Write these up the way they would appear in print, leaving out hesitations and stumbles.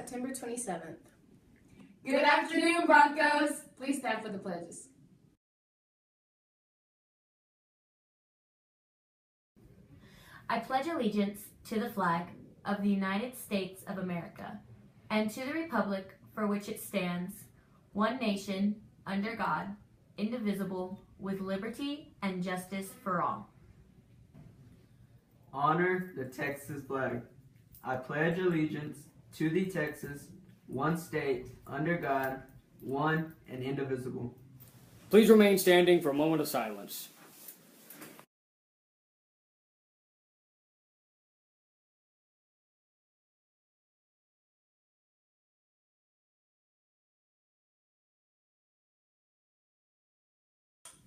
September 27th. Good afternoon, Broncos. Please stand for the pledges. I pledge allegiance to the flag of the United States of America and to the republic for which it stands, one nation, under God, indivisible, with liberty and justice for all. Honor the Texas flag. I pledge allegiance to the Texas, one state, under God, one and indivisible. Please remain standing for a moment of silence.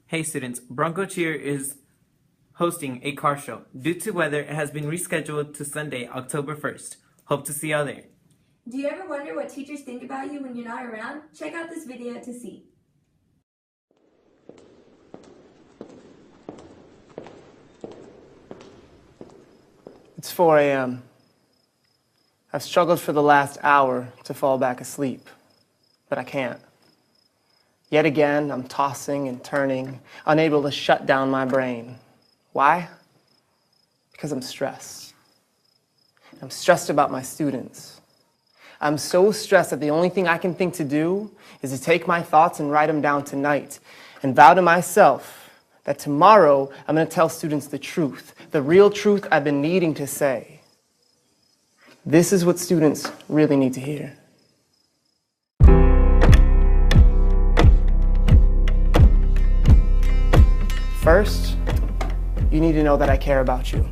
Hey students, Bronco Cheer is hosting a car show. Due to weather, it has been rescheduled to Sunday, October 1st. Hope to see y'all there. Do you ever wonder what teachers think about you when you're not around? Check out this video to see. It's 4 a.m. I've struggled for the last hour to fall back asleep, but I can't. Yet again, I'm tossing and turning, unable to shut down my brain. Why? Because I'm stressed. I'm stressed about my students. I'm so stressed that the only thing I can think to do is to take my thoughts and write them down tonight and vow to myself that tomorrow I'm going to tell students the truth, the real truth I've been needing to say. This is what students really need to hear. First, you need to know that I care about you.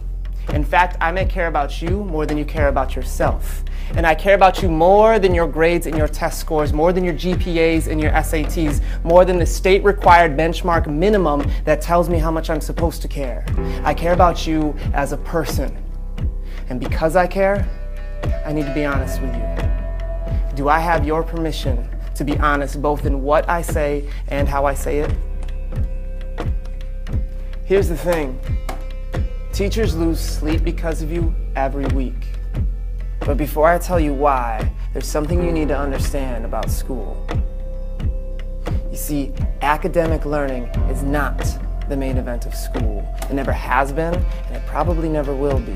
In fact, I may care about you more than you care about yourself. And I care about you more than your grades and your test scores, more than your GPAs and your SATs, more than the state-required benchmark minimum that tells me how much I'm supposed to care. I care about you as a person. And because I care, I need to be honest with you. Do I have your permission to be honest both in what I say and how I say it? Here's the thing. Teachers lose sleep because of you every week. But before I tell you why, there's something you need to understand about school. You see, academic learning is not the main event of school. It never has been, and it probably never will be.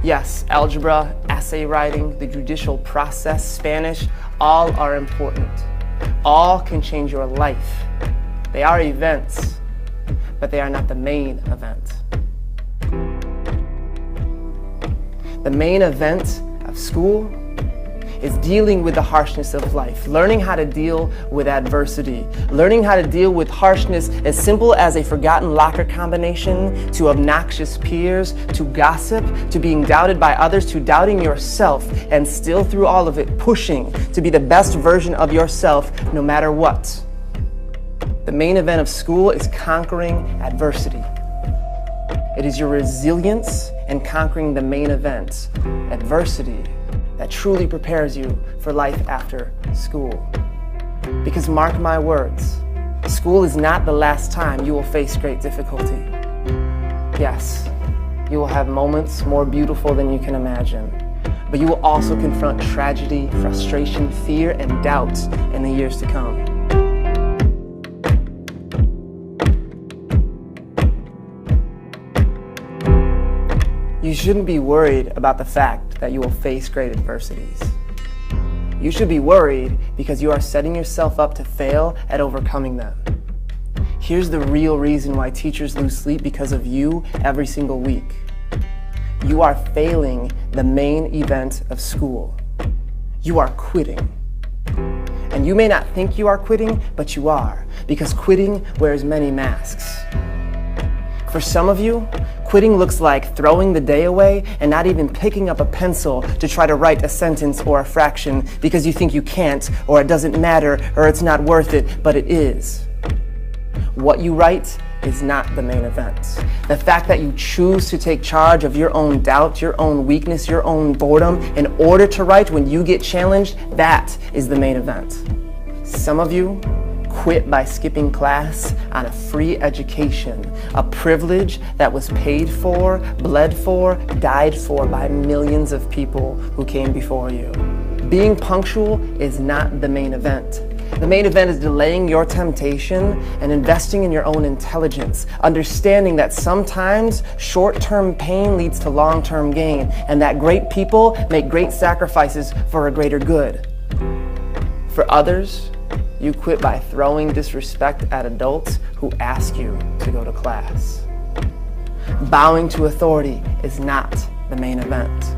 Yes, algebra, essay writing, the judicial process, Spanish, all are important. All can change your life. They are events, but they are not the main event. The main event of school is dealing with the harshness of life, learning how to deal with adversity, learning how to deal with harshness as simple as a forgotten locker combination, to obnoxious peers, to gossip, to being doubted by others, to doubting yourself, and still through all of it, pushing to be the best version of yourself no matter what. The main event of school is conquering adversity. It is your resilience in conquering the main event, adversity, that truly prepares you for life after school. Because mark my words, school is not the last time you will face great difficulty. Yes, you will have moments more beautiful than you can imagine, but you will also confront tragedy, frustration, fear, and doubt in the years to come. You shouldn't be worried about the fact that you will face great adversities. You should be worried because you are setting yourself up to fail at overcoming them. Here's the real reason why teachers lose sleep because of you every single week. You are failing the main event of school. You are quitting. And you may not think you are quitting, but you are, because quitting wears many masks. For some of you, quitting looks like throwing the day away and not even picking up a pencil to try to write a sentence or a fraction because you think you can't, or it doesn't matter, or it's not worth it, but it is. What you write is not the main event. The fact that you choose to take charge of your own doubt, your own weakness, your own boredom in order to write when you get challenged, that is the main event. Some of you quit by skipping class on a free education, a privilege that was paid for, bled for, died for by millions of people who came before you. Being punctual is not the main event. The main event is delaying your temptation and investing in your own intelligence, understanding that sometimes short-term pain leads to long-term gain, and that great people make great sacrifices for a greater good. For others, you quit by throwing disrespect at adults who ask you to go to class. Bowing to authority is not the main event.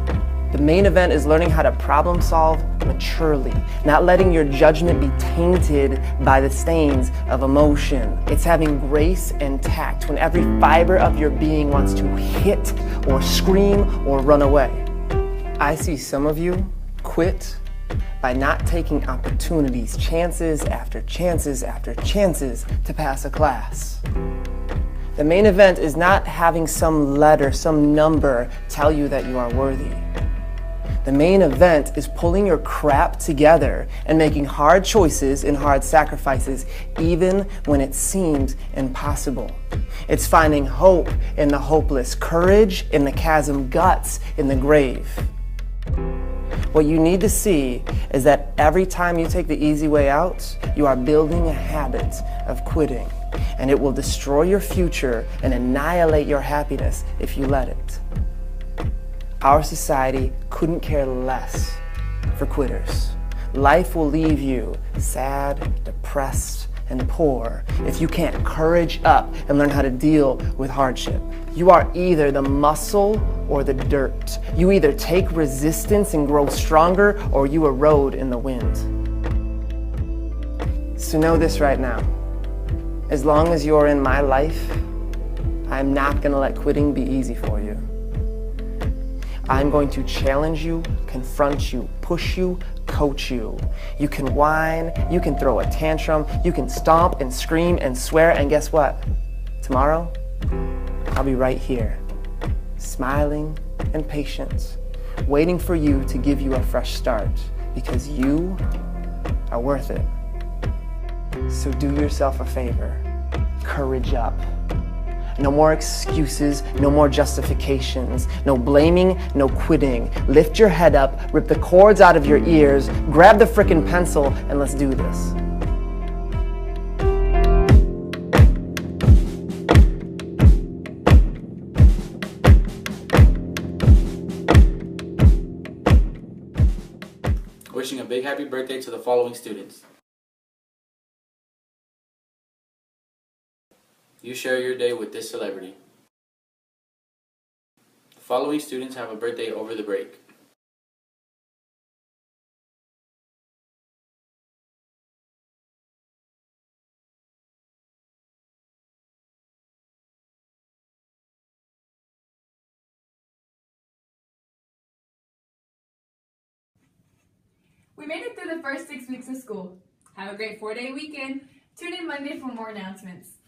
The main event is learning how to problem solve maturely, not letting your judgment be tainted by the stains of emotion. It's having grace and tact when every fiber of your being wants to hit or scream or run away. I see some of you quit by not taking opportunities, chances after chances after chances to pass a class. The main event is not having some letter, some number tell you that you are worthy. The main event is pulling your crap together and making hard choices and hard sacrifices even when it seems impossible. It's finding hope in the hopeless, courage in the chasm, guts in the grave. What you need to see is that every time you take the easy way out, you are building a habit of quitting, and it will destroy your future and annihilate your happiness if you let it. Our society couldn't care less for quitters. Life will leave you sad, depressed, and poor if you can't courage up and learn how to deal with hardship. You are either the muscle or the dirt. You either take resistance and grow stronger, or you erode in the wind. So know this right now. As long as you're in my life, I'm not gonna let quitting be easy for you. I'm going to challenge you, confront you, push you, coach you. You can whine, you can throw a tantrum, you can stomp and scream and swear, and guess what? Tomorrow, I'll be right here, smiling and patient, waiting for you to give you a fresh start, because you are worth it. So do yourself a favor, courage up. No more excuses, no more justifications, no blaming, no quitting. Lift your head up, rip the cords out of your ears, grab the frickin' pencil, and let's do this. Wishing a big happy birthday to the following students. You share your day with this celebrity. The following students have a birthday over the break. We made it through the first 6 weeks of school. Have a great 4-day weekend. Tune in Monday for more announcements.